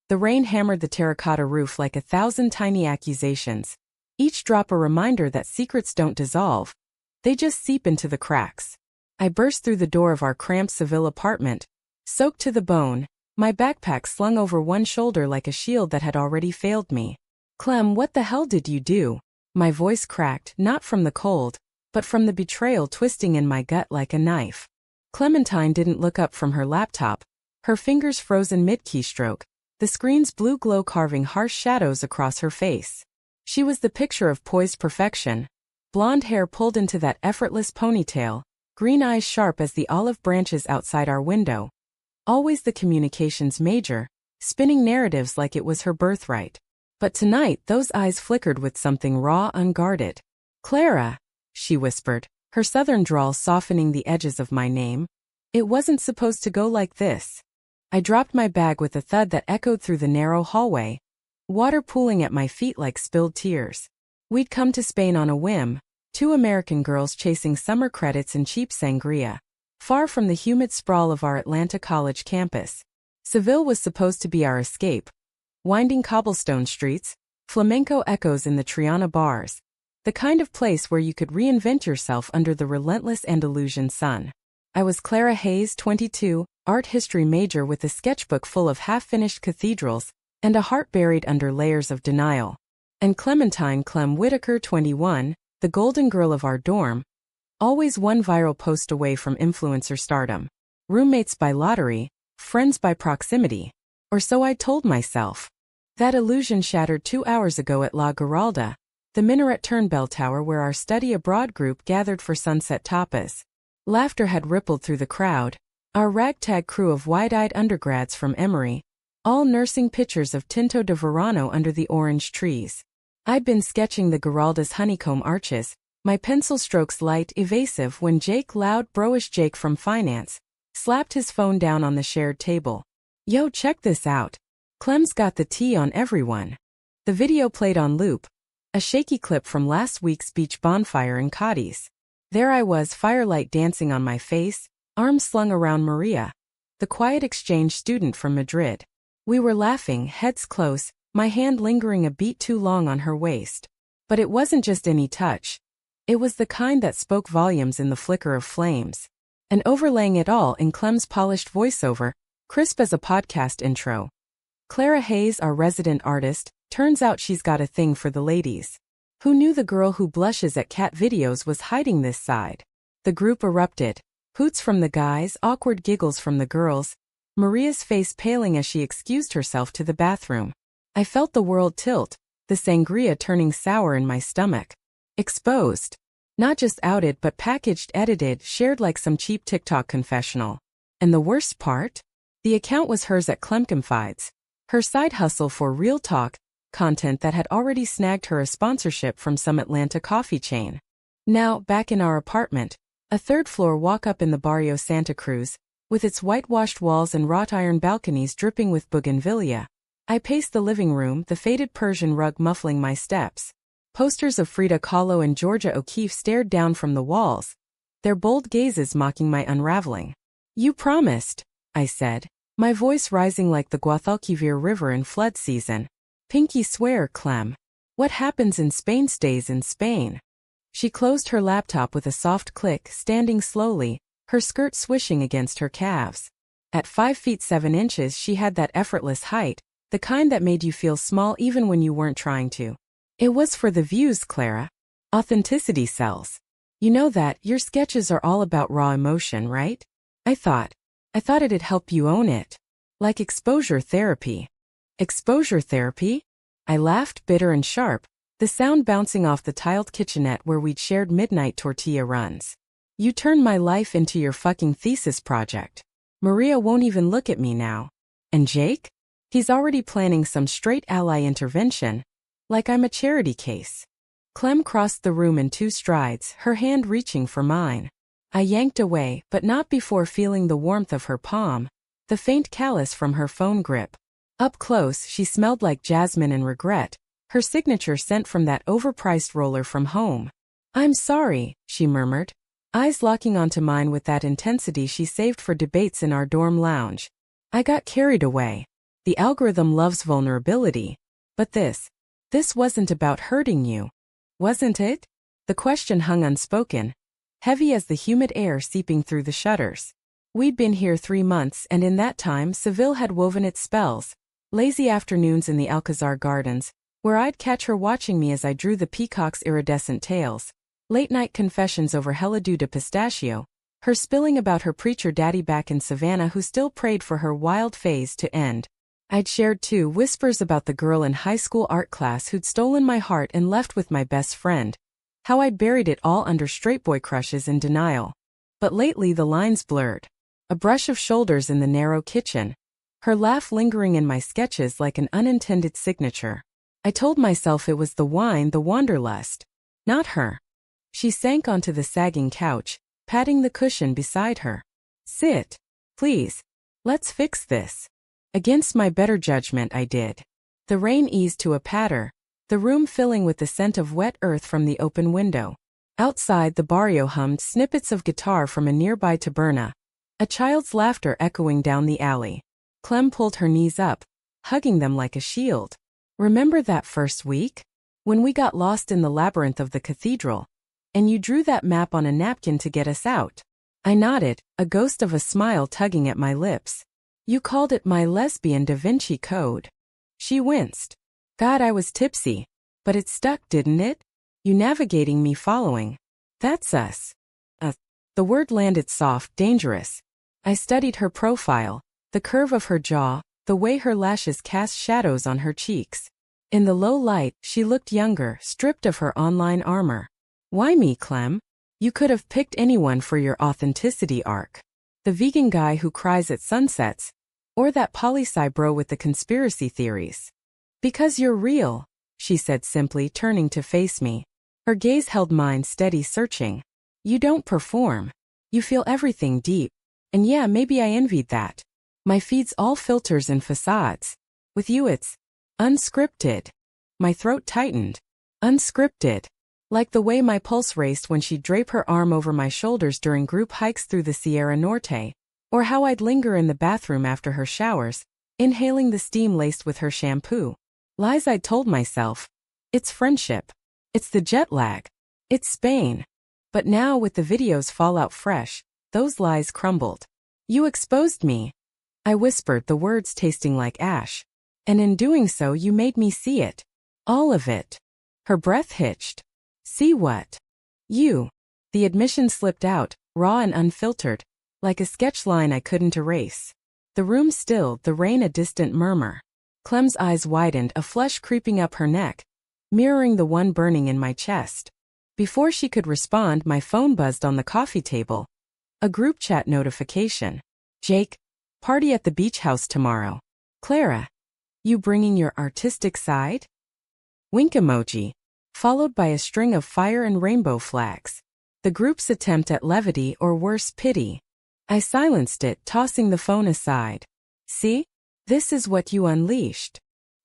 The rain hammered the terracotta roof like 1,000 tiny accusations, each drop a reminder that secrets don't dissolve, they just seep into the cracks. I burst through the door of our cramped Seville apartment, soaked to the bone, my backpack slung over one shoulder like a shield that had already failed me. "Clem, what the hell did you do?" My voice cracked, not from the cold, but from the betrayal twisting in my gut like a knife. Clementine didn't look up from her laptop, her fingers frozen mid-keystroke, the screen's blue glow carving harsh shadows across her face. She was the picture of poised perfection, blonde hair pulled into that effortless ponytail, green eyes sharp as the olive branches outside our window. Always the communications major, spinning narratives like it was her birthright. But tonight those eyes flickered with something raw, unguarded. "Clara," she whispered, her southern drawl softening the edges of my name. "It wasn't supposed to go like this." I dropped my bag with a thud that echoed through the narrow hallway, water pooling at my feet like spilled tears. We'd come to Spain on a whim, two American girls chasing summer credits and cheap sangria, far from the humid sprawl of our Atlanta college campus. Seville was supposed to be our escape. Winding cobblestone streets, flamenco echoes in the Triana bars, the kind of place where you could reinvent yourself under the relentless Andalusian sun. I was Clara Hayes, 22, art history major with a sketchbook full of half-finished cathedrals and a heart buried under layers of denial. And Clementine Clem Whitaker, 21, the golden girl of our dorm, always one viral post away from influencer stardom. Roommates by lottery, friends by proximity. Or so I told myself. That illusion shattered 2 hours ago at La Giralda, the minaret turnbell tower where our study abroad group gathered for sunset tapas. Laughter had rippled through the crowd, our ragtag crew of wide-eyed undergrads from Emory, all nursing pictures of Tinto de Verano under the orange trees. I'd been sketching the Giralda's honeycomb arches, my pencil strokes light, evasive when Jake, loud, bro-ish Jake from finance, slapped his phone down on the shared table. "Yo, check this out. Clem's got the tea on everyone." The video played on loop, a shaky clip from last week's beach bonfire in Cadiz. There I was, firelight dancing on my face, arms slung around Maria, the quiet exchange student from Madrid. We were laughing, heads close, my hand lingering a beat too long on her waist. But it wasn't just any touch. It was the kind that spoke volumes in the flicker of flames. And overlaying it all in Clem's polished voiceover, crisp as a podcast intro. Clara Hayes, our resident artist, turns out she's got a thing for the ladies. Who knew the girl who blushes at cat videos was hiding this side? The group erupted. Hoots from the guys, awkward giggles from the girls, Maria's face paling as she excused herself to the bathroom. I felt the world tilt, the sangria turning sour in my stomach. Exposed. Not just outed but packaged, edited, shared like some cheap TikTok confessional. And the worst part? The account was hers at Clemconfides. Her side hustle for real talk, content that had already snagged her a sponsorship from some Atlanta coffee chain. Now, back in our apartment, a third-floor walk-up in the Barrio Santa Cruz, with its whitewashed walls and wrought-iron balconies dripping with bougainvillea. I paced the living room, the faded Persian rug muffling my steps. Posters of Frida Kahlo and Georgia O'Keeffe stared down from the walls, their bold gazes mocking my unraveling. "You promised," I said, my voice rising like the Guadalquivir River in flood season. "Pinky swear, Clem. What happens in Spain stays in Spain." She closed her laptop with a soft click, standing slowly, her skirt swishing against her calves. At 5 feet 7 inches she had that effortless height, the kind that made you feel small even when you weren't trying to. "It was for the views, Clara. Authenticity sells. You know that, your sketches are all about raw emotion, right? I thought it'd help you own it. Like exposure therapy." "Exposure therapy?" I laughed, bitter and sharp, the sound bouncing off the tiled kitchenette where we'd shared midnight tortilla runs. "You turned my life into your fucking thesis project. Maria won't even look at me now. And Jake? He's already planning some straight ally intervention, like I'm a charity case." Clem crossed the room in 2 strides, her hand reaching for mine. I yanked away, but not before feeling the warmth of her palm, the faint callus from her phone grip. Up close, she smelled like jasmine and regret, her signature scent from that overpriced roller from home. "I'm sorry," she murmured, eyes locking onto mine with that intensity she saved for debates in our dorm lounge. "I got carried away." The algorithm loves vulnerability. But this wasn't about hurting you. Wasn't it? The question hung unspoken, heavy as the humid air seeping through the shutters. We'd been here 3 months, and in that time Seville had woven its spells. Lazy afternoons in the Alcazar Gardens, where I'd catch her watching me as I drew the peacock's iridescent tails. Late-night confessions over helado de pistachio, her spilling about her preacher daddy back in Savannah who still prayed for her wild phase to end. I'd shared too whispers about the girl in high school art class who'd stolen my heart and left with my best friend. How I'd buried it all under straight boy crushes and denial. But lately the lines blurred. A brush of shoulders in the narrow kitchen. Her laugh lingering in my sketches like an unintended signature. I told myself it was the wine, the wanderlust. Not her. She sank onto the sagging couch, patting the cushion beside her. Sit. Please. Let's fix this. Against my better judgment I did. The rain eased to a patter, the room filling with the scent of wet earth from the open window. Outside the barrio hummed snippets of guitar from a nearby taberna, a child's laughter echoing down the alley. Clem pulled her knees up, hugging them like a shield. Remember that first week? When we got lost in the labyrinth of the cathedral, and you drew that map on a napkin to get us out? I nodded, a ghost of a smile tugging at my lips. You called it my lesbian Da Vinci Code. She winced. God, I was tipsy. But it stuck, didn't it? You navigating, me following. That's us. The word landed soft, dangerous. I studied her profile, the curve of her jaw, the way her lashes cast shadows on her cheeks. In the low light, she looked younger, stripped of her online armor. Why me, Clem? You could have picked anyone for your authenticity arc. The vegan guy who cries at sunsets, or that poli-sci bro with the conspiracy theories. Because you're real, she said simply, turning to face me. Her gaze held mine steady, searching. You don't perform. You feel everything deep. And yeah, maybe I envied that. My feed's all filters and facades. With you it's unscripted. My throat tightened. Unscripted. Like the way my pulse raced when she'd drape her arm over my shoulders during group hikes through the Sierra Norte, or how I'd linger in the bathroom after her showers, inhaling the steam laced with her shampoo. Lies I'd told myself. It's friendship. It's the jet lag. It's Spain. But now with the videos fallout fresh, those lies crumbled. You exposed me. I whispered, the words tasting like ash. And in doing so you made me see it. All of it. Her breath hitched. See what? You. The admission slipped out, raw and unfiltered, like a sketch line I couldn't erase. The room stilled, the rain a distant murmur. Clem's eyes widened, a flush creeping up her neck, mirroring the one burning in my chest. Before she could respond, my phone buzzed on the coffee table. A group chat notification. Jake, party at the beach house tomorrow. Clara, you bringing your artistic side? Wink emoji, followed by a string of fire and rainbow flags. The group's attempt at levity, or worse, pity. I silenced it, tossing the phone aside. See? This is what you unleashed.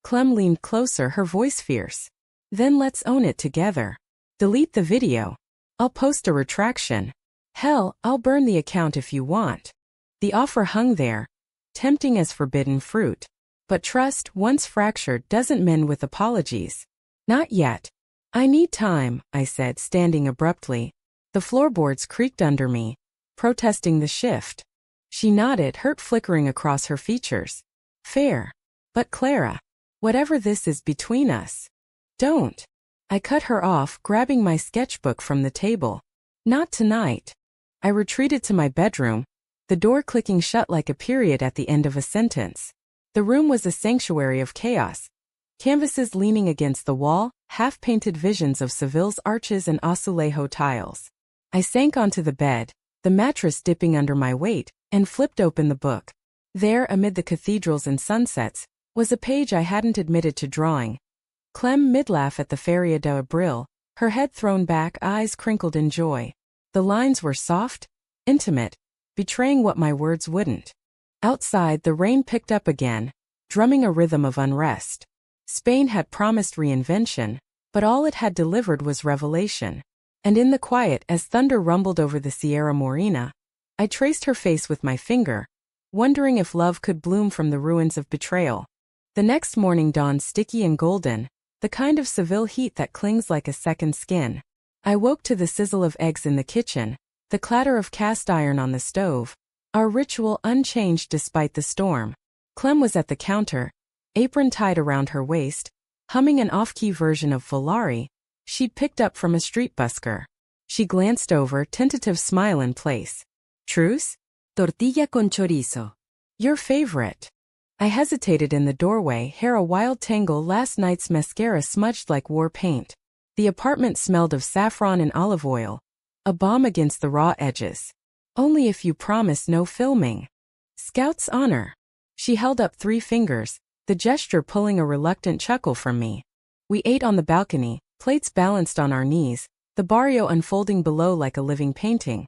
Clem leaned closer, her voice fierce. Then let's own it together. Delete the video. I'll post a retraction. Hell, I'll burn the account if you want. The offer hung there, tempting as forbidden fruit. But trust, once fractured, doesn't mend with apologies. Not yet. I need time, I said, standing abruptly. The floorboards creaked under me, protesting the shift. She nodded, hurt flickering across her features. Fair. But Clara, whatever this is between us, don't. I cut her off, grabbing my sketchbook from the table. Not tonight. I retreated to my bedroom, the door clicking shut like a period at the end of a sentence. The room was a sanctuary of chaos. Canvases leaning against the wall, half-painted visions of Seville's arches and azulejo tiles. I sank onto the bed, the mattress dipping under my weight, and flipped open the book. There, amid the cathedrals and sunsets, was a page I hadn't admitted to drawing. Clem mid-laugh at the Feria de Abril, her head thrown back, eyes crinkled in joy. The lines were soft, intimate, betraying what my words wouldn't. Outside, the rain picked up again, drumming a rhythm of unrest. Spain had promised reinvention, but all it had delivered was revelation. And in the quiet, as thunder rumbled over the Sierra Morena, I traced her face with my finger, wondering if love could bloom from the ruins of betrayal. The next morning dawned sticky and golden, the kind of Seville heat that clings like a second skin. I woke to the sizzle of eggs in the kitchen, the clatter of cast iron on the stove, our ritual unchanged despite the storm. Clem was at the counter, apron tied around her waist, humming an off-key version of Volare she'd picked up from a street busker. She glanced over, tentative smile in place. Truce? Tortilla con chorizo. Your favorite. I hesitated in the doorway, hair a wild tangle, last night's mascara smudged like war paint. The apartment smelled of saffron and olive oil, a balm against the raw edges. Only if you promise no filming. Scout's honor. She held up 3 fingers, the gesture pulling a reluctant chuckle from me. We ate on the balcony, plates balanced on our knees, the barrio unfolding below like a living painting.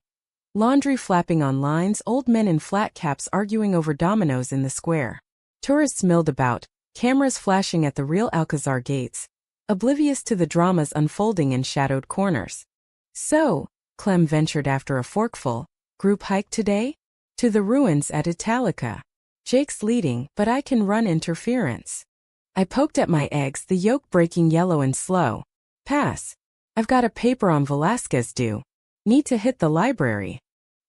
Laundry flapping on lines, old men in flat caps arguing over dominoes in the square. Tourists milled about, cameras flashing at the real Alcazar gates, oblivious to the dramas unfolding in shadowed corners. So, Clem ventured after a forkful, group hike today? To the ruins at Italica. Jake's leading, but I can run interference. I poked at my eggs, the yolk breaking yellow and slow. Pass. I've got a paper on Velázquez due. Need to hit the library.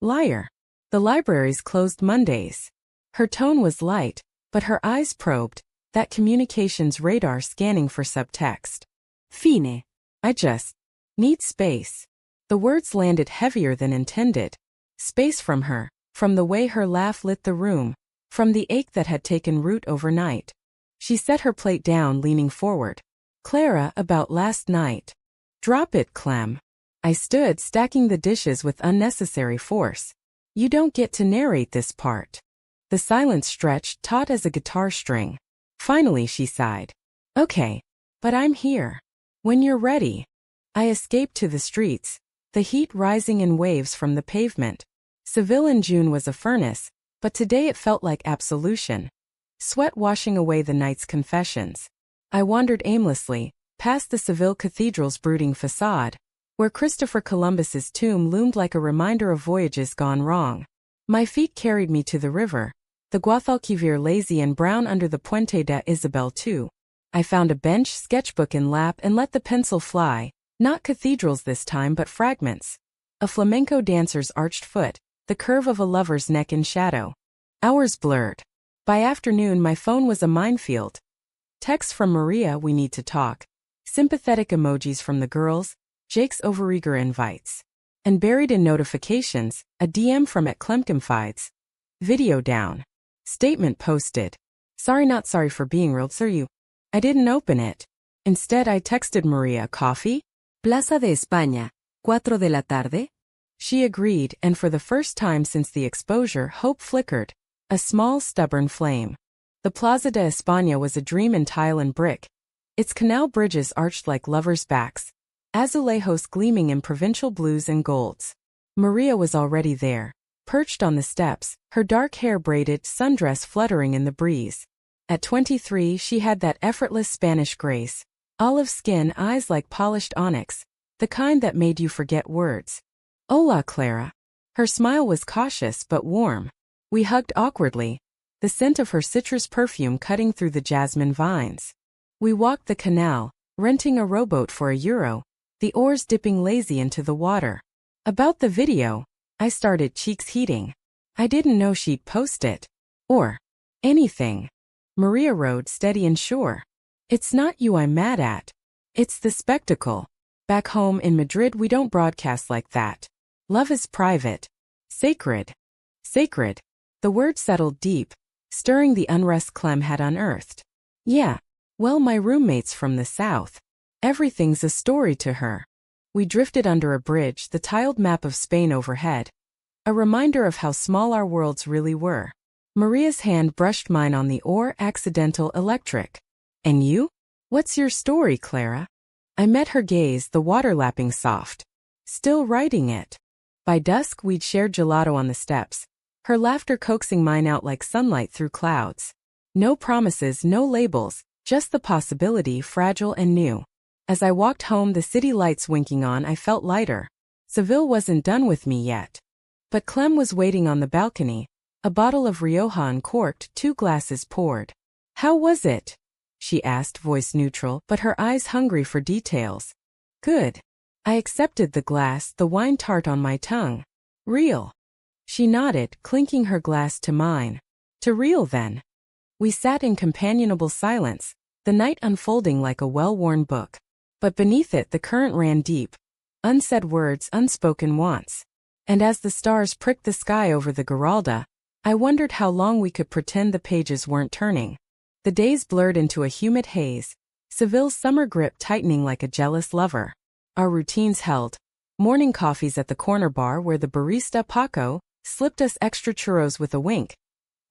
Liar. The library's closed Mondays. Her tone was light, but her eyes probed, that communications radar scanning for subtext. Fine. I just need space. The words landed heavier than intended. Space from her, from the way her laugh lit the room, from the ache that had taken root overnight. She set her plate down, leaning forward. Clara, about last night. Drop it, Clem. I stood, stacking the dishes with unnecessary force. You don't get to narrate this part. The silence stretched, taut as a guitar string. Finally she sighed. Okay, but I'm here. When you're ready. I escaped to the streets, the heat rising in waves from the pavement. Seville in June was a furnace, but today it felt like absolution. Sweat washing away the night's confessions. I wandered aimlessly, past the Seville Cathedral's brooding facade, where Christopher Columbus's tomb loomed like a reminder of voyages gone wrong. My feet carried me to the river, the Guadalquivir lazy and brown under the Puente de Isabel II. I found a bench, sketchbook in lap, and let the pencil fly, not cathedrals this time but fragments. A flamenco dancer's arched foot, the curve of a lover's neck in shadow. Hours blurred. By afternoon my phone was a minefield. Texts from Maria, we need to talk. Sympathetic emojis from the girls, Jake's overeager invites. And buried in notifications, a DM from @Clemconfides. Video down. Statement posted. Sorry not sorry for being real, sir you. I didn't open it. Instead I texted Maria, coffee? Plaza de España, 4 de la tarde? She agreed, and for the first time since the exposure, hope flickered. A small, stubborn flame. The Plaza de España was a dream in tile and brick. Its canal bridges arched like lovers' backs, azulejos gleaming in provincial blues and golds. Maria was already there, perched on the steps, her dark hair braided, sundress fluttering in the breeze. At 23 she had that effortless Spanish grace, olive skin, eyes like polished onyx, the kind that made you forget words. Hola, Clara. Her smile was cautious but warm. We hugged awkwardly, the scent of her citrus perfume cutting through the jasmine vines. We walked the canal, renting a rowboat for €1, the oars dipping lazy into the water. About the video, I started, cheeks heating. I didn't know she'd post it. Or anything. Maria rode steady and sure. It's not you I'm mad at. It's the spectacle. Back home in Madrid we don't broadcast like that. Love is private. Sacred. Sacred. The word settled deep, stirring the unrest Clem had unearthed. Yeah, well, my roommate's from the south. Everything's a story to her. We drifted under a bridge, the tiled map of Spain overhead. A reminder of how small our worlds really were. Maria's hand brushed mine on the oar, accidental, electric. And you? What's your story, Clara? I met her gaze, the water lapping soft. Still writing it. By dusk we'd shared gelato on the steps, her laughter coaxing mine out like sunlight through clouds. No promises, no labels, just the possibility, fragile and new. As I walked home, the city lights winking on, I felt lighter. Seville wasn't done with me yet. But Clem was waiting on the balcony, a bottle of Rioja uncorked, 2 glasses poured. How was it? She asked, voice neutral, but her eyes hungry for details. Good. I accepted the glass, the wine tart on my tongue. Real. She nodded, clinking her glass to mine. To real then. We sat in companionable silence, the night unfolding like a well-worn book. But beneath it the current ran deep. Unsaid words, unspoken wants. And as the stars pricked the sky over the Giralda, I wondered how long we could pretend the pages weren't turning. The days blurred into a humid haze, Seville's summer grip tightening like a jealous lover. Our routines held. Morning coffees at the corner bar where the barista Paco slipped us extra churros with a wink.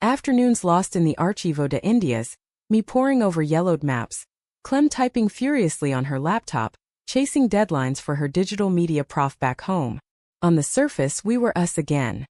Afternoons lost in the Archivo de Indias, me poring over yellowed maps, Clem typing furiously on her laptop, chasing deadlines for her digital media prof back home. On the surface we were us again.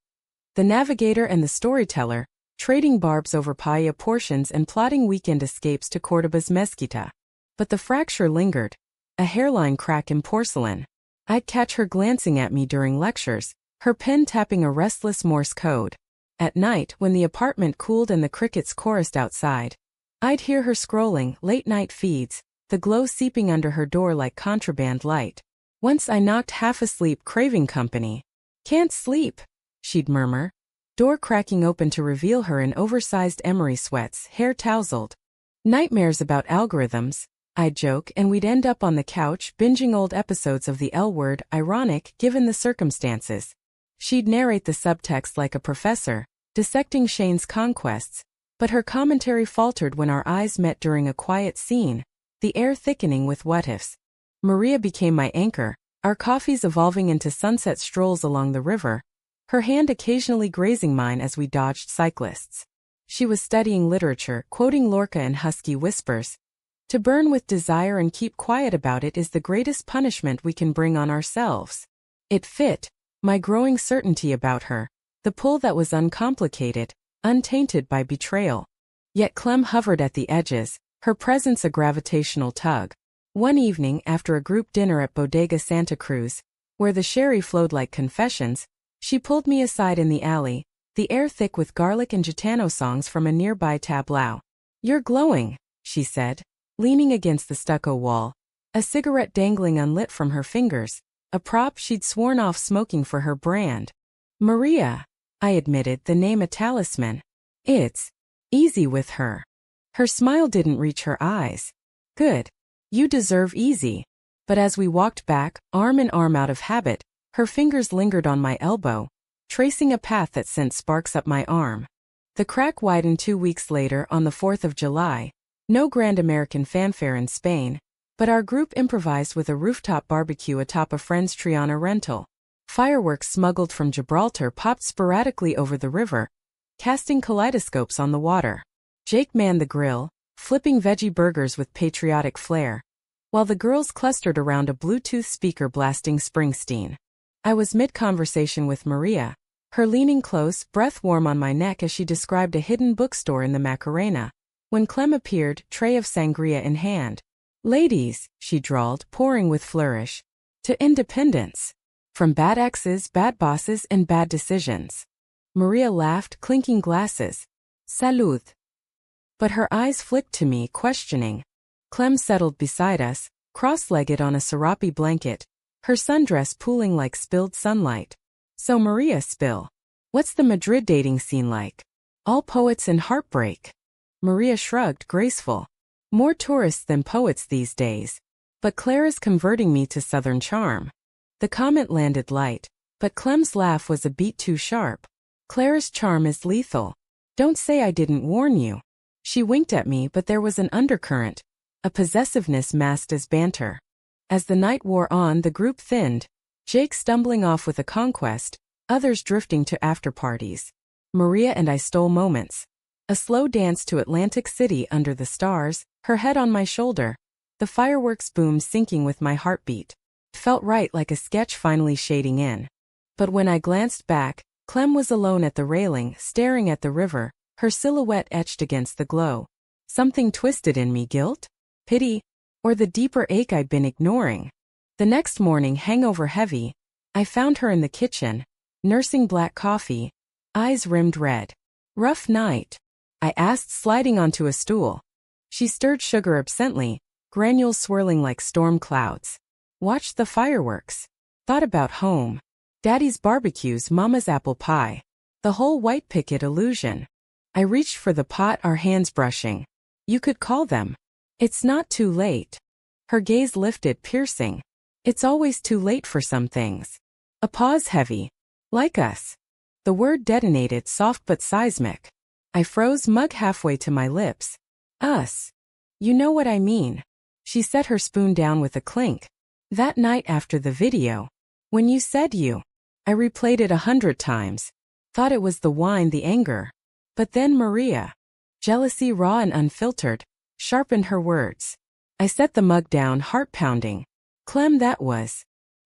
The navigator and the storyteller, trading barbs over paella portions and plotting weekend escapes to Cordoba's mezquita. But the fracture lingered. A hairline crack in porcelain. I'd catch her glancing at me during lectures, her pen tapping a restless Morse code. At night, when the apartment cooled and the crickets chorused outside, I'd hear her scrolling late-night feeds, the glow seeping under her door like contraband light. Once I knocked half asleep craving company. Can't sleep, she'd murmur. Door cracking open to reveal her in oversized emery sweats, hair tousled. Nightmares about algorithms, I'd joke, and we'd end up on the couch binging old episodes of the L Word, ironic given the circumstances. She'd narrate the subtext like a professor, dissecting Shane's conquests, but her commentary faltered when our eyes met during a quiet scene, the air thickening with what-ifs. Maria became my anchor, our coffees evolving into sunset strolls along the river, her hand occasionally grazing mine as we dodged cyclists. She was studying literature, quoting Lorca in husky whispers. To burn with desire and keep quiet about it is the greatest punishment we can bring on ourselves. It fit, my growing certainty about her, the pull that was uncomplicated, untainted by betrayal. Yet Clem hovered at the edges, her presence a gravitational tug. One evening, after a group dinner at Bodega Santa Cruz, where the sherry flowed like confessions, she pulled me aside in the alley, the air thick with garlic and gitano songs from a nearby tableau. You're glowing, she said, leaning against the stucco wall, a cigarette dangling unlit from her fingers, a prop she'd sworn off smoking for her brand. Maria, I admitted, the name a talisman. It's easy with her. Her smile didn't reach her eyes. Good. You deserve easy. But as we walked back, arm in arm out of habit, her fingers lingered on my elbow, tracing a path that sent sparks up my arm. The crack widened 2 weeks later on the 4th of July. No grand American fanfare in Spain, but our group improvised with a rooftop barbecue atop a friend's Triana rental. Fireworks smuggled from Gibraltar popped sporadically over the river, casting kaleidoscopes on the water. Jake manned the grill, flipping veggie burgers with patriotic flair, while the girls clustered around a Bluetooth speaker blasting Springsteen. I was mid-conversation with Maria, her leaning close, breath warm on my neck as she described a hidden bookstore in the Macarena, when Clem appeared, tray of sangria in hand. Ladies, she drawled, pouring with flourish. To independence. From bad exes, bad bosses, and bad decisions. Maria laughed, clinking glasses. Salud. But her eyes flicked to me, questioning. Clem settled beside us, cross-legged on a serape blanket, her sundress pooling like spilled sunlight. So Maria, spill. What's the Madrid dating scene like? All poets and heartbreak. Maria shrugged, graceful. More tourists than poets these days. But Clara's converting me to southern charm. The comment landed light, but Clem's laugh was a beat too sharp. Clara's charm is lethal. Don't say I didn't warn you. She winked at me, but there was an undercurrent, a possessiveness masked as banter. As the night wore on, the group thinned, Jake stumbling off with a conquest, others drifting to after-parties. Maria and I stole moments. A slow dance to Atlantic City under the stars, her head on my shoulder. The fireworks boomed syncing with my heartbeat. Felt right, like a sketch finally shading in. But when I glanced back, Clem was alone at the railing, staring at the river, her silhouette etched against the glow. Something twisted in me, guilt? Pity? Or the deeper ache I'd been ignoring? The next morning, hangover heavy, I found her in the kitchen, nursing black coffee, eyes rimmed red. Rough night? I asked, sliding onto a stool. She stirred sugar absently, granules swirling like storm clouds. Watched the fireworks. Thought about home. Daddy's barbecues, Mama's apple pie. The whole white picket illusion. I reached for the pot, our hands brushing. You could call them. It's not too late. Her gaze lifted, piercing. It's always too late for some things. A pause heavy. Like us. The word detonated, soft but seismic. I froze, mug halfway to my lips. Us. You know what I mean. She set her spoon down with a clink. That night after the video. When you said you. I replayed it 100 times. Thought it was the wine, the anger. But then Maria. Jealousy, raw and unfiltered, sharpened her words. I set the mug down, heart pounding. Clem, that was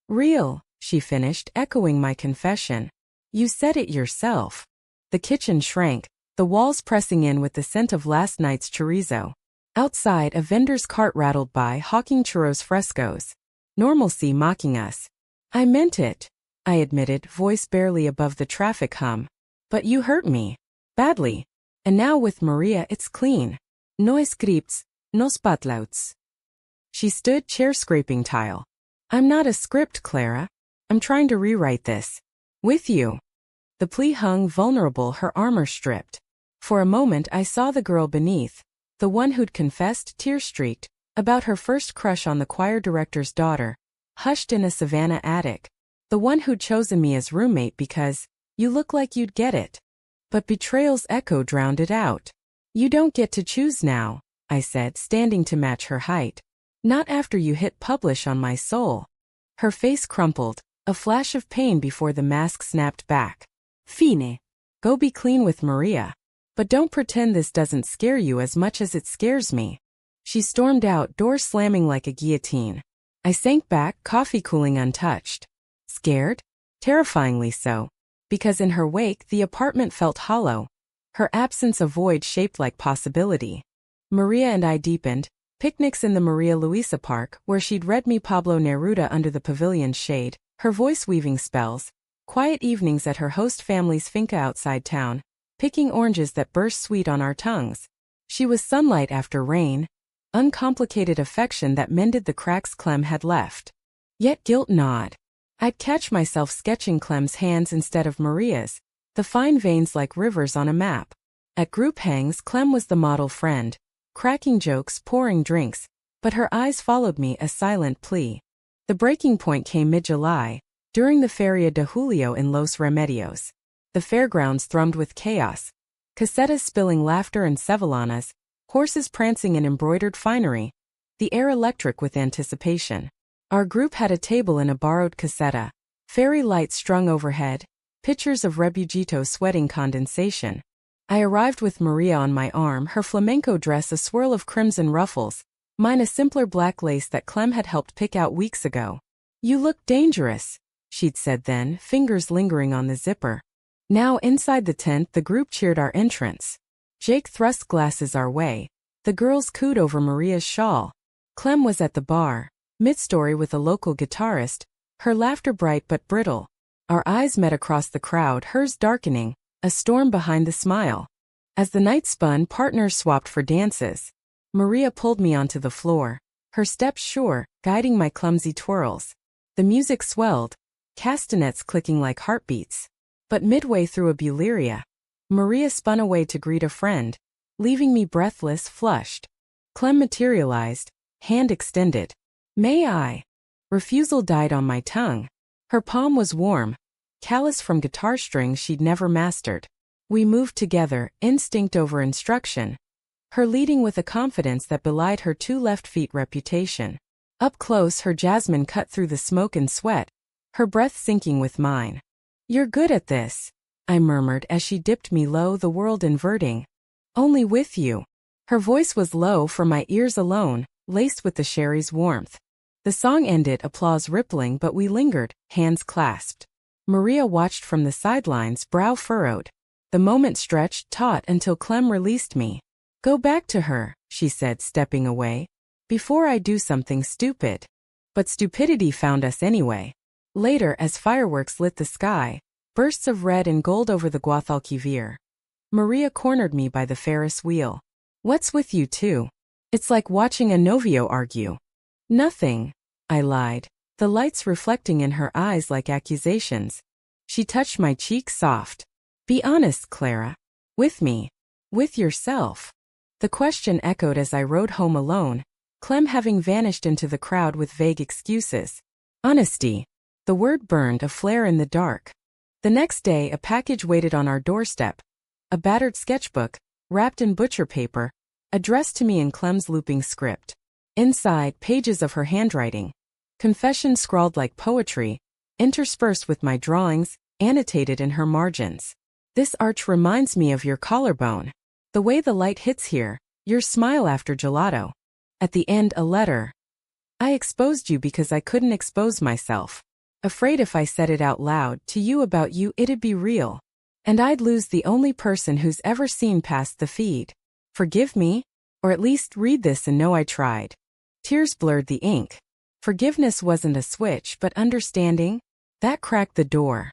real, she finished, echoing my confession. You said it yourself. The kitchen shrank, the walls pressing in with the scent of last night's chorizo. Outside, a vendor's cart rattled by, hawking churros frescoes. Normalcy mocking us. I meant it, I admitted, voice barely above the traffic hum. But you hurt me. Badly. And now with Maria it's clean. No scripts, no spotlights. She stood, chair scraping tile. I'm not a script, Clara. I'm trying to rewrite this. With you. The plea hung vulnerable, her armor stripped. For a moment I saw the girl beneath. The one who'd confessed, tear-streaked, about her first crush on the choir director's daughter, hushed in a Savannah attic. The one who'd chosen me as roommate because, you look like you'd get it. But betrayal's echo drowned it out. You don't get to choose now, I said, standing to match her height. Not after you hit publish on my soul. Her face crumpled, a flash of pain before the mask snapped back. Fine. Go be clean with Maria. But don't pretend this doesn't scare you as much as it scares me. She stormed out, door slamming like a guillotine. I sank back, coffee cooling untouched. Scared? Terrifyingly so. Because in her wake the apartment felt hollow. Her absence a void shaped like possibility. Maria and I deepened. Picnics in the Maria Luisa Park, where she'd read me Pablo Neruda under the pavilion's shade, her voice weaving spells. Quiet evenings at her host family's finca outside town, picking oranges that burst sweet on our tongues. She was sunlight after rain, uncomplicated affection that mended the cracks Clem had left. Yet guilt gnawed. I'd catch myself sketching Clem's hands instead of Maria's, the fine veins like rivers on a map. At group hangs, Clem was the model friend, cracking jokes, pouring drinks, but her eyes followed me, a silent plea. The breaking point came mid-July, during the Feria de Julio in Los Remedios. The fairgrounds thrummed with chaos. Casetas spilling laughter and sevillanas, horses prancing in embroidered finery. The air electric with anticipation. Our group had a table in a borrowed caseta. Fairy lights strung overhead. Pictures of Rebujito sweating condensation. I arrived with Maria on my arm, her flamenco dress a swirl of crimson ruffles, mine a simpler black lace that Clem had helped pick out weeks ago. You look dangerous, she'd said then, fingers lingering on the zipper. Now inside the tent the group cheered our entrance. Jake thrust glasses our way. The girls cooed over Maria's shawl. Clem was at the bar, mid-story with a local guitarist, her laughter bright but brittle. Our eyes met across the crowd, hers darkening, a storm behind the smile. As the night spun, partners swapped for dances. Maria pulled me onto the floor, her steps sure, guiding my clumsy twirls. The music swelled, castanets clicking like heartbeats. But midway through a buleria, Maria spun away to greet a friend, leaving me breathless, flushed. Clem materialized, hand extended. May I? Refusal died on my tongue. Her palm was warm, callous from guitar strings she'd never mastered. We moved together, instinct over instruction. Her leading with a confidence that belied her two left feet reputation. Up close her jasmine cut through the smoke and sweat, her breath sinking with mine. You're good at this, I murmured as she dipped me low, the world inverting. Only with you. Her voice was low for my ears alone, laced with the sherry's warmth. The song ended, applause rippling, but we lingered, hands clasped. Maria watched from the sidelines, brow furrowed. The moment stretched, taut, until Clem released me. Go back to her, she said, stepping away. Before I do something stupid. But stupidity found us anyway. Later, as fireworks lit the sky, bursts of red and gold over the Guadalquivir. Maria cornered me by the Ferris wheel. What's with you two? It's like watching a novio argue. Nothing, I lied, the lights reflecting in her eyes like accusations. She touched my cheek soft. Be honest, Clara. With me. With yourself. The question echoed as I rode home alone, Clem having vanished into the crowd with vague excuses. Honesty. The word burned a flare in the dark. The next day a package waited on our doorstep. A battered sketchbook, wrapped in butcher paper, addressed to me in Clem's looping script. Inside, pages of her handwriting. Confessions scrawled like poetry, interspersed with my drawings, annotated in her margins. This arch reminds me of your collarbone. The way the light hits here, your smile after gelato. At the end, a letter. I exposed you because I couldn't expose myself. Afraid if I said it out loud to you about you, it'd be real. And I'd lose the only person who's ever seen past the feed. Forgive me? Or at least read this and know I tried. Tears blurred the ink. Forgiveness wasn't a switch, but understanding? That cracked the door.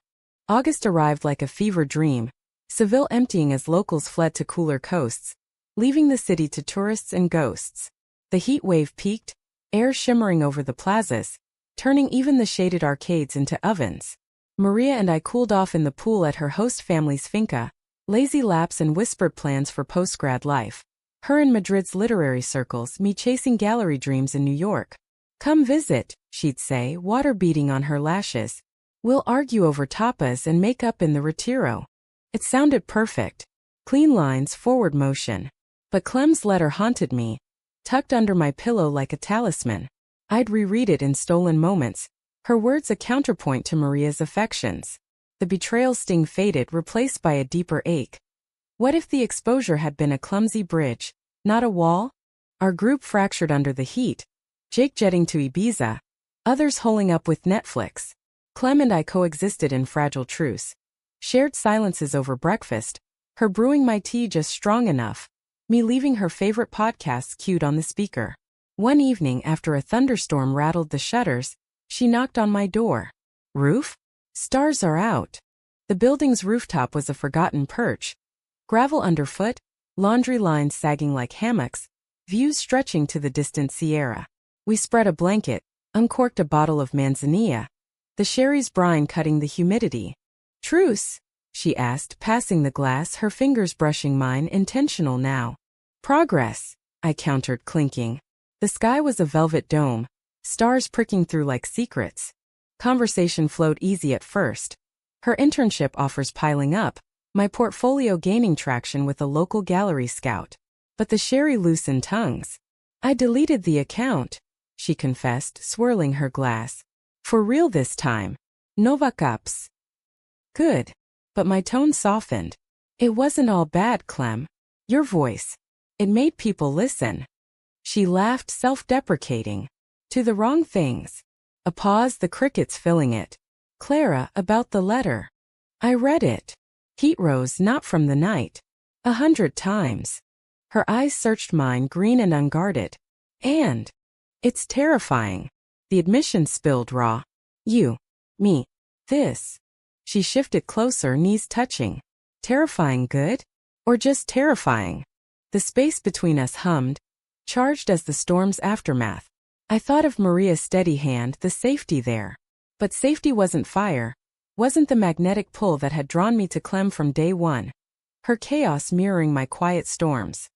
August arrived like a fever dream, Seville emptying as locals fled to cooler coasts, leaving the city to tourists and ghosts. The heat wave peaked, air shimmering over the plazas, turning even the shaded arcades into ovens. Maria and I cooled off in the pool at her host family's finca, lazy laps and whispered plans for post-grad life. Her in Madrid's literary circles, me chasing gallery dreams in New York. Come visit, she'd say, water beating on her lashes. We'll argue over tapas and make up in the Retiro. It sounded perfect. Clean lines, forward motion. But Clem's letter haunted me, tucked under my pillow like a talisman. I'd reread it in stolen moments, her words a counterpoint to Maria's affections. The betrayal sting faded, replaced by a deeper ache. What if the exposure had been a clumsy bridge, not a wall? Our group fractured under the heat, Jake jetting to Ibiza, others holing up with Netflix. Clem and I coexisted in fragile truce. Shared silences over breakfast, her brewing my tea just strong enough, me leaving her favorite podcasts queued on the speaker. One evening after a thunderstorm rattled the shutters, she knocked on my door. Roof? Stars are out. The building's rooftop was a forgotten perch. Gravel underfoot, laundry lines sagging like hammocks, views stretching to the distant Sierra. We spread a blanket, uncorked a bottle of manzanilla, the sherry's brine cutting the humidity. Truce? She asked, passing the glass, her fingers brushing mine, intentional now. Progress, I countered, clinking. The sky was a velvet dome, stars pricking through like secrets. Conversation flowed easy at first. Her internship offers piling up, my portfolio gaining traction with a local gallery scout. But the sherry loosened tongues. I deleted the account, she confessed, swirling her glass. For real this time. Nova cups. Good. But my tone softened. It wasn't all bad, Clem. Your voice. It made people listen. She laughed, self-deprecating. To the wrong things. A pause, the crickets filling it. Clara, about the letter. I read it. Heat rose not from the night. 100 times. Her eyes searched mine, green and unguarded. And it's terrifying. The admission spilled raw. You. Me. This. She shifted closer, knees touching. Terrifying good? Or just terrifying? The space between us hummed, charged as the storm's aftermath. I thought of Maria's steady hand, the safety there. But safety wasn't fire, wasn't the magnetic pull that had drawn me to Clem from day one. Her chaos mirroring my quiet storms.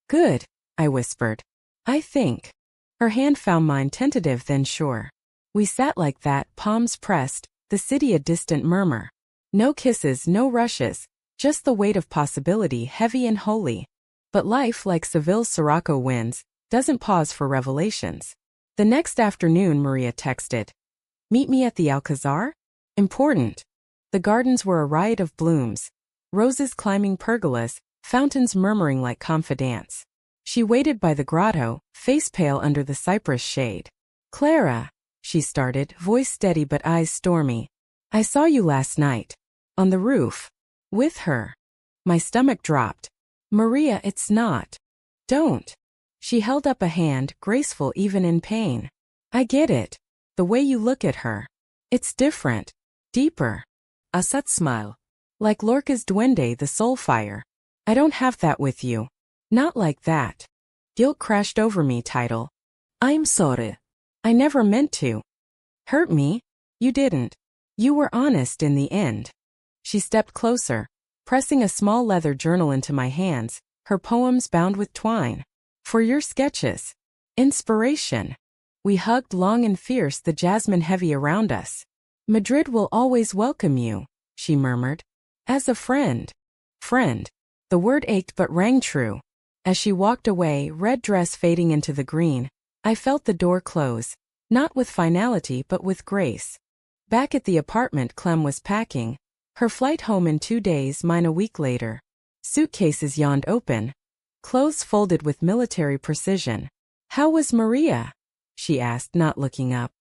Good, I whispered. I think. Her hand found mine, tentative then sure. We sat like that, palms pressed, the city a distant murmur. No kisses, no rushes, just the weight of possibility, heavy and holy. But life, like Seville's Sirocco winds, doesn't pause for revelations. The next afternoon, Maria texted. Meet me at the Alcazar? Important. The gardens were a riot of blooms. Roses climbing pergolas, fountains murmuring like confidantes. She waited by the grotto, face pale under the cypress shade. Clara, she started, voice steady but eyes stormy. I saw you last night. On the roof. With her. My stomach dropped. Maria, it's not. Don't. She held up a hand, graceful even in pain. I get it. The way you look at her. It's different. Deeper. Asad smile. Like Lorca's duende, the soul fire. I don't have that with you. Not like that. Guilt crashed over me. Title. I'm sorry. I never meant to. Hurt me? You didn't. You were honest in the end. She stepped closer, pressing a small leather journal into my hands, her poems bound with twine. For your sketches. Inspiration. We hugged long and fierce, the jasmine heavy around us. Madrid will always welcome you, she murmured. As a friend. Friend. The word ached but rang true. As she walked away, red dress fading into the green, I felt the door close, not with finality but with grace. Back at the apartment, Clem was packing. Her flight home in 2 days, mine a week later. Suitcases yawned open. Clothes folded with military precision. How was Maria? She asked, not looking up.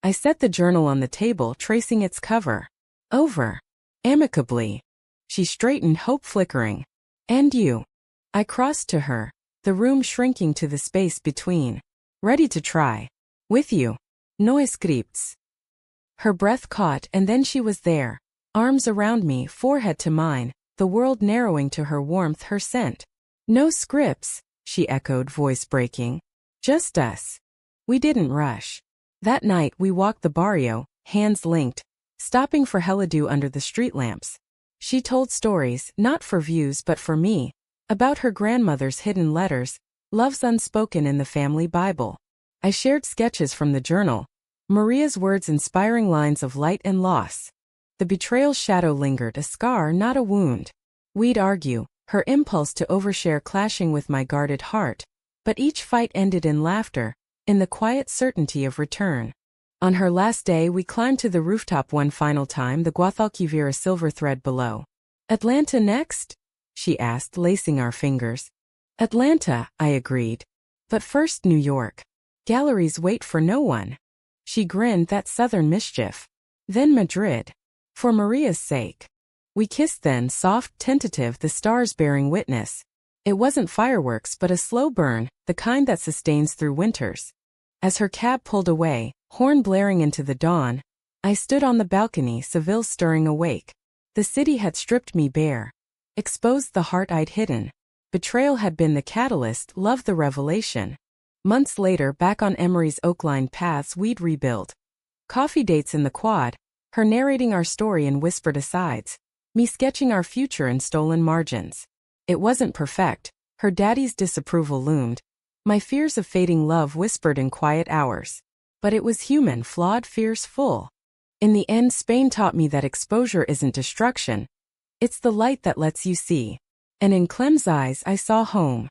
I set the journal on the table, tracing its cover. Over. Amicably. She straightened, hope flickering. And you? I crossed to her, the room shrinking to the space between. Ready to try. With you. No scripts. Her breath caught, and then she was there. Arms around me, forehead to mine, the world narrowing to her warmth, her scent. No scripts, she echoed, voice breaking. Just us. We didn't rush. That night we walked the barrio, hands linked, stopping for Helledew under the street lamps. She told stories, not for views but for me, about her grandmother's hidden letters, loves unspoken in the family Bible. I shared sketches from the journal, Maria's words, inspiring lines of light and loss. The betrayal's shadow lingered, a scar, not a wound. We'd argue, her impulse to overshare clashing with my guarded heart, but each fight ended in laughter, in the quiet certainty of return. On her last day we climbed to the rooftop one final time, the Guadalquivir a silver thread below. Atlanta next? She asked, lacing our fingers. Atlanta, I agreed. But first New York. Galleries wait for no one. She grinned, that southern mischief. Then Madrid. For Maria's sake. We kissed then, soft, tentative, the stars bearing witness. It wasn't fireworks but a slow burn, the kind that sustains through winters. As her cab pulled away, horn blaring into the dawn, I stood on the balcony, Seville stirring awake. The city had stripped me bare. Exposed the heart I'd hidden. Betrayal had been the catalyst, love the revelation. Months later, back on Emery's oak-lined paths, we'd rebuilt. Coffee dates in the quad, her narrating our story in whispered asides, me sketching our future in stolen margins. It wasn't perfect, her daddy's disapproval loomed. My fears of fading love whispered in quiet hours. But it was human, flawed, fierce, full. In the end, Spain taught me that exposure isn't destruction. It's the light that lets you see. And in Clem's eyes I saw home.